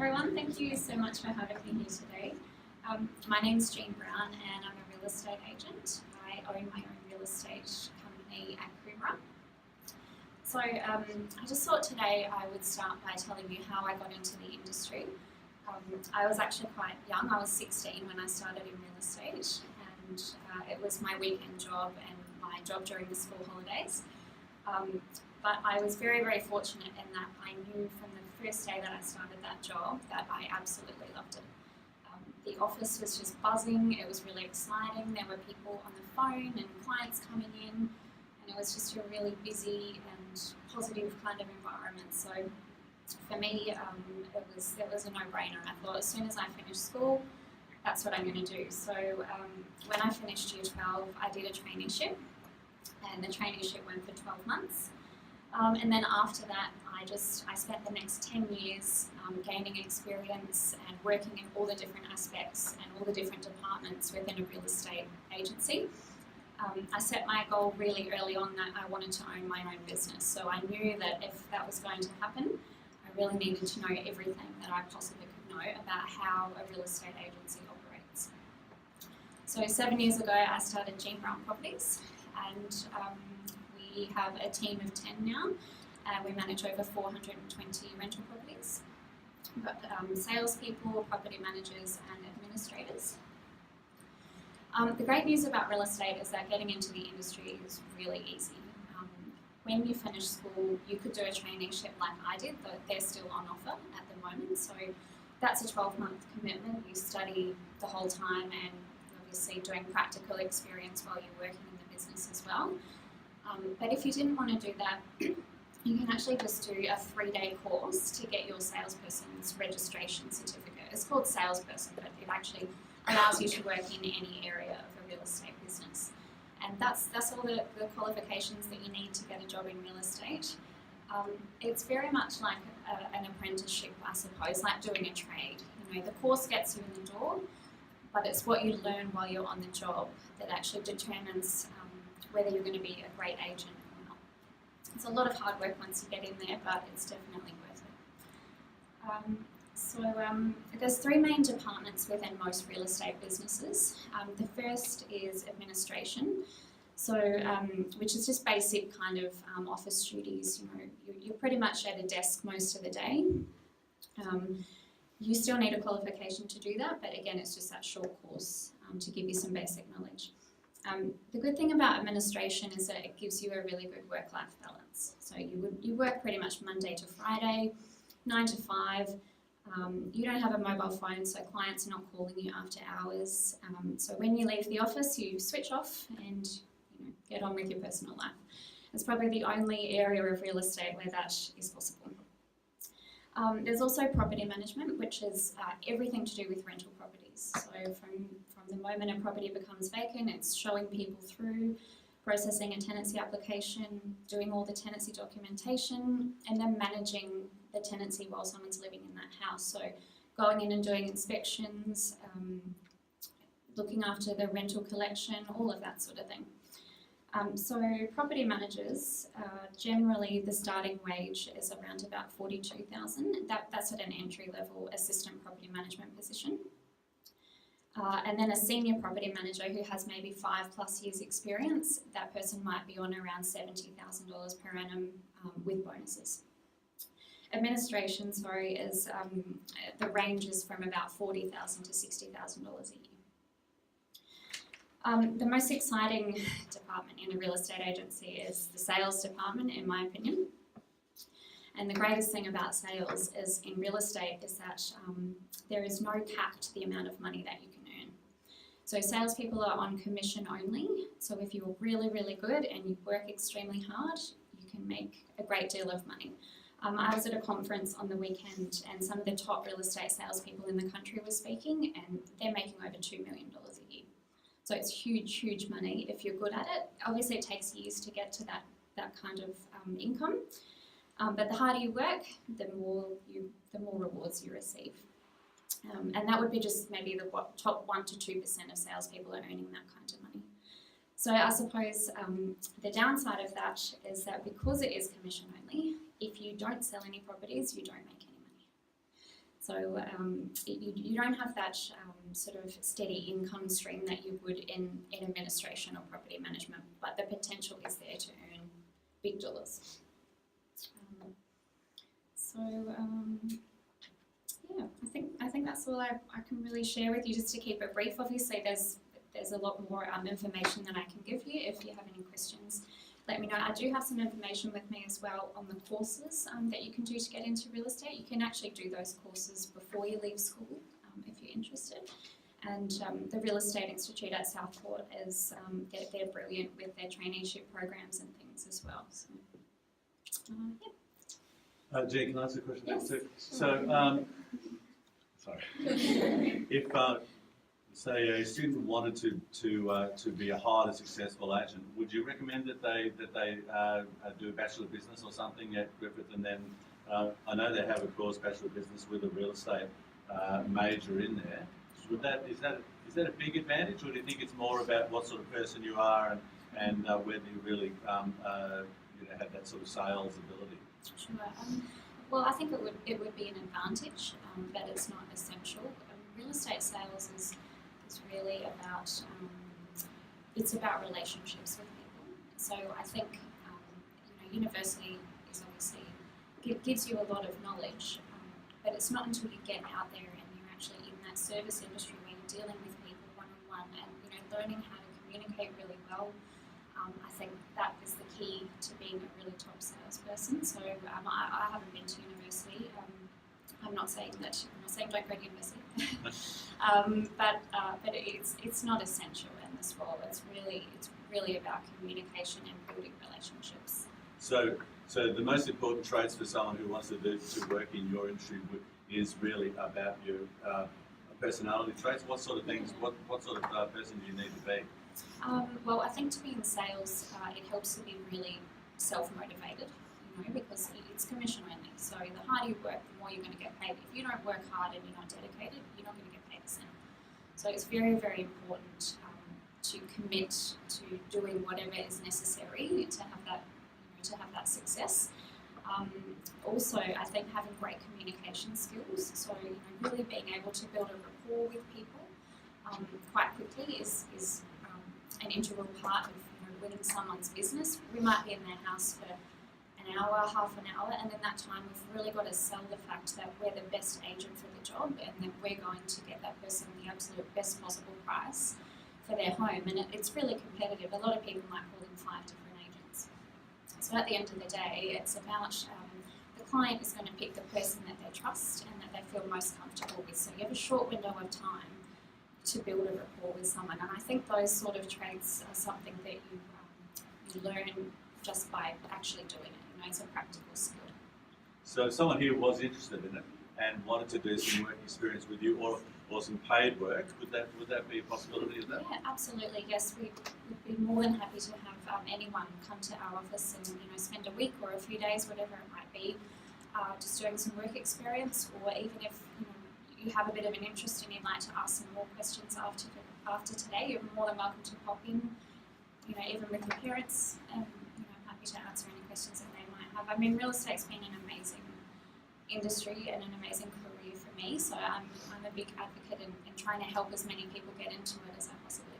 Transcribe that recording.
everyone, thank you so much for having me here today. My name's Jean Brown and I'm a real estate agent. I own my own real estate company at Coomera. So I just thought today I would start by telling you how I got into the industry. I was actually quite young, I was 16 when I started in real estate, and it was my weekend job and my job during the school holidays. But I was very, very fortunate in that I knew from the first day that I started that job that I absolutely loved it. The office was just buzzing, it was really exciting, there were people on the phone and clients coming in, and it was just a really busy and positive kind of environment. So for me, it was a no-brainer. I thought as soon as I finished school, that's what I'm going to do. So when I finished Year 12, I did a traineeship, and the traineeship went for 12 months. And then after that, I spent the next 10 years gaining experience and working in all the different aspects and all the different departments within a real estate agency. I set my goal really early on that I wanted to own my own business. So I knew that if that was going to happen, I really needed to know everything that I possibly could know about how a real estate agency operates. So 7 years ago, I started Jean Brown Properties, and we have a team of 10 now. We manage over 420 rental properties. We've got salespeople, property managers and administrators. The great news about real estate is that getting into the industry is really easy. When you finish school, you could do a traineeship like I did, but they're still on offer at the moment. So that's a 12-month commitment. You study the whole time and obviously doing practical experience while you're working in the business as well. But if you didn't want to do that, you can actually just do a 3-day course to get your salesperson's registration certificate. It's called salesperson, but it actually allows you to work in any area of a real estate business. And that's all the qualifications that you need to get a job in real estate. It's very much like an apprenticeship, I suppose, like doing a trade. You know, the course gets you in the door, but it's what you learn while you're on the job that actually determines whether you're going to be a great agent or not. It's a lot of hard work once you get in there, but it's definitely worth it. There's 3 main departments within most real estate businesses. The first is administration, which is just basic kind of office duties. You know, you're pretty much at a desk most of the day. You still need a qualification to do that, but again, it's just that short course to give you some basic knowledge. The good thing about administration is that it gives you a really good work-life balance. So you work pretty much Monday to Friday, 9 to 5. You don't have a mobile phone, so clients are not calling you after hours. So when you leave the office, you switch off and get on with your personal life. It's probably the only area of real estate where that is possible. There's also property management, which is everything to do with rental properties. So from the moment a property becomes vacant, it's showing people through, processing a tenancy application, doing all the tenancy documentation, and then managing the tenancy while someone's living in that house. So going in and doing inspections, looking after the rental collection, all of that sort of thing. So property managers, generally the starting wage is around about $42,000. That's at an entry-level assistant property management position. And then a senior property manager who has maybe 5+ years experience, that person might be on around $70,000 per annum with bonuses. Administration, is the range is from about $40,000 to $60,000 a year. The most exciting department in a real estate agency is the sales department, in my opinion. And the greatest thing about sales is in real estate is that there is no cap to the amount of money that you can earn. So salespeople are on commission only. So if you're really, really good and you work extremely hard, you can make a great deal of money. I was at a conference on the weekend and some of the top real estate salespeople in the country were speaking, and they're making over $2 million a year. So it's huge, huge money if you're good at it. Obviously it takes years to get to that kind of income. But the harder you work, the more rewards you receive. And that would be just maybe the top 1 to 2% of salespeople are earning that kind of money. So I suppose the downside of that is that because it is commission only, if you don't sell any properties, you don't make any money. So you don't have that sort of steady income stream that you would in administration or property management, but the potential is there to earn big dollars. Yeah, I think that's all I can really share with you, just to keep it brief. Obviously, there's a lot more information that I can give you. If you have any questions, let me know. I do have some information with me as well on the courses that you can do to get into real estate. You can actually do those courses before you leave school if you're interested. And the Real Estate Institute at Southport is they're brilliant with their traineeship programs and things as well. So, yeah. Jean, can I ask a question? Yes. Too? So, sorry. If say a student wanted to be a highly successful agent, would you recommend that they do a Bachelor of Business or something at Griffith, and then I know they have a course Bachelor of Business with a real estate major in there. Is that a big advantage, or do you think it's more about what sort of person you are and whether you really have that sort of sales ability? Sure. Well, I think it would be an advantage, but it's not essential. Real estate sales is really about it's about relationships with people. So I think university is obviously gives you a lot of knowledge, but it's not until you get out there and you're actually in that service industry where you're dealing with people one-on-one and learning how to communicate really well. I think that is the key to being a really top salesperson. So I haven't been to university. I'm not saying don't go to university, but it's not essential in this role. It's really about communication and building relationships. So the most important traits for someone who wants to work in your industry is really about your personality traits. What sort of things? What sort of person do you need to be? Well, I think to be in sales, it helps to be really self-motivated, because it's commission only. So the harder you work, the more you're going to get paid. If you don't work hard and you're not dedicated, you're not going to get paid the same. So it's very, very important to commit to doing whatever is necessary to have that success. Also, I think having great communication skills. So really being able to build a rapport with people quite quickly is an integral part of winning someone's business. We might be in their house for an hour, half an hour, and in that time we've really got to sell the fact that we're the best agent for the job and that we're going to get that person the absolute best possible price for their home. And it's really competitive. A lot of people might call in 5 different agents. So at the end of the day, it's about the client is going to pick the person that they trust and that they feel most comfortable with. So you have a short window of time to build a rapport with someone, and I think those sort of traits are something that you learn just by actually doing it. It's a practical skill. So if someone here was interested in it and wanted to do some work experience with you or some paid work, would that be a possibility of that? Yeah, absolutely. Yes, we'd be more than happy to have anyone come to our office and spend a week or a few days, whatever it might be, just doing some work experience, or even if you have a bit of an interest and you'd like to ask some more questions after today, you're more than welcome to pop in, even with your parents, and I'm happy to answer any questions that they might have. I mean, real estate's been an amazing industry and an amazing career for me, so I'm a big advocate in trying to help as many people get into it as I possibly